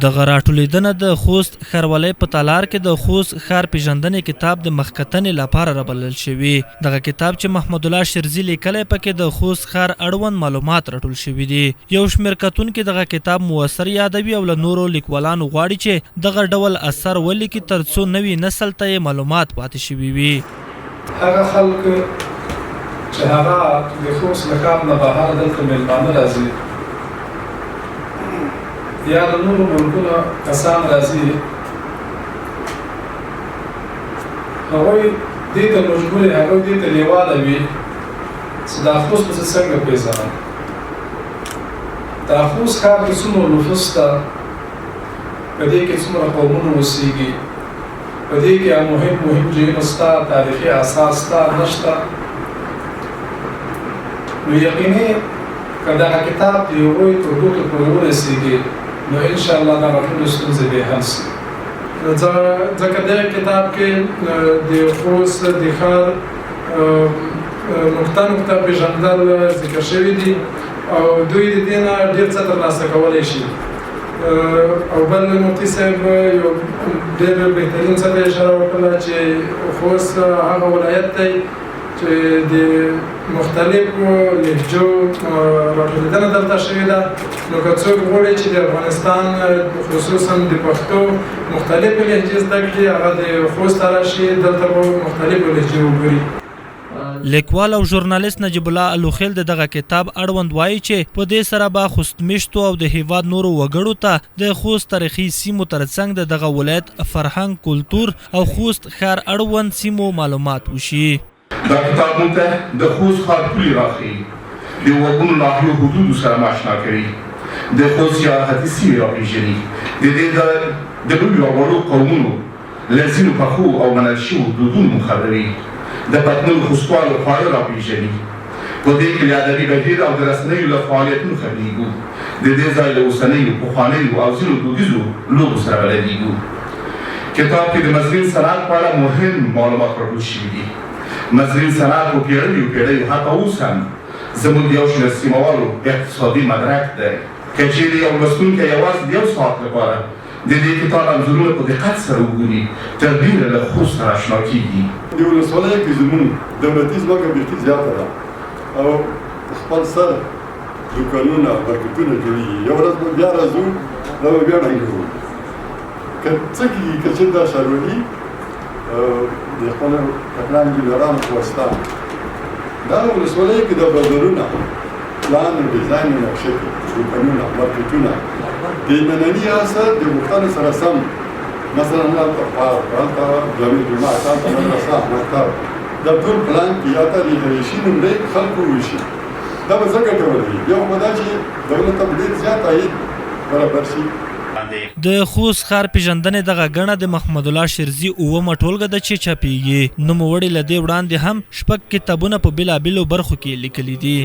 دغه راټولیدنه د خوست ښاروالۍ په تالار کې د خوست ښار پیژندنې کتاب د مخکتنې لپاره رابلل شوی. دغه کتاب چې محمد الله شرزي لیکلی پکې د خوست ښار اړوند معلومات راټول شوي دي. یو شمېر کتونکي دغه کتاب موثر یادوي او له نورو لیکوالانو غواړي چې دغه ډول اثر ولیکي ترڅو نوي نسل ته یې معلومات پاتې شوي وي. هغه خلک چې هغه د خوست له ښار نه بهر دلته میلمانه راځي یا د نورو ملکونو کسان راځي، هغوی دې ته مجبور هغوی دې ته لیواله وي چې دا خوست پسې څنګه پیژنم. دا خوست ښار کې څومره نفوس شته، په دې کې څومره قومونه اوسېږي، په دې کې مهم ځایونه شته، تاریخي اثار شته نه شته. نو یقیني که دغه کتاب د هغوی تر ګوتو پورې ورسېږي نو انشاءالله دغه ټولې ستونزې به حل شي. ځکه دغه کتاب کې د خوست د ښار نقطه پېژندل ذکر شوي دي او دوی د دې نه ډېر څه ترلاسه کولی شي. او بل مفتي صاحب یو ډېر بهترین څه ته اشاره وکړله چې خوست هغه ولایت دی چې د مختلفو لهجو راټولېدنه دلته شوې ده. نو که څوک غواړي چې د افغانستان خصوصا د پښتو مختلفې لهجې زده کړي هغه د خوست ته راشي، دلته به مختلفو لهجې وګوري. لیکوال او ژورنالیست نجیب الله الوخیل دغه کتاب اړوند وایي چې په دې سره به خوستمیشتو او د هیواد نورو وګړو ته د خوست تاریخي سیمو ترڅنګ د دغه ولایت فرهنګ، کلتور او خوست ښار اړوند سیمو معلومات وشي. دا کتاب موږ ته د خوست ښار پولې راښیي، د وګړو ناحیو حدودو سره ماشنا کوي، د خوست سیاحتي سیمې راپېژني، د دې د لویو او وړو قومونو له ځینو پخو او منل شویو دودونو خبروي، د پتنو خوستوالو خواړه راپېژني. په دې کې له ادبي بهیر او د رسنیو له فعالیتونو خبرېږو، د دې ځای له اوسنیو، پخوانیو او ځینو دودیزو لوبو سره بلدېږو. کتاب کې د مزرین صنعت په اړه مهم معلومات راټول شوي دي. مزرین صنعت په پیړیو حتی اوس هم زموږ د یو شمېر سیمهوالو اقتصادي مدرک دی. که چیرې یو لوستونکی یوازې د یو ساعت لپاره د دې کتاب انځورونه په دقت سره وګوري تر ډېره له خوست سره اشنا کېږي. د ولسوالۍ کې زموږ دولتي ځمکه بیخي زیاته ده او خپل سر دوکانونه مارکېټونه جوړېږي. یو ورځ به بیا راځو دا به بیا ډنګوو. که څه کېږي که چېرته دا ښاروالي د خپلو تکړه انجینرانو په واسطه دا ولسوالۍ کې د بازارونه پلان او ډیزاین او نقشه کې دوکانونه مارکېټونه د ننني عصر د غوښتنو سره سم، مثلا هلته پارک، هلته جامع جومات، هلته مدرسه، مکتب، دا ټول پلان کې یا ته د رهایشي لومړی خلکو وویشي. دا به څه ګټور وي؟ یو خو دا چې دولت ته ډېر زیات عاید برابر شي. د خوست ښار پیژندنې دغه ګڼه د محمد الله شرزي اوومه ټولګه ده چې چاپېږي. نوموړي له دې وړاندې هم 6 کتابونه په بېلابېلو برخو کې لیکلي دي.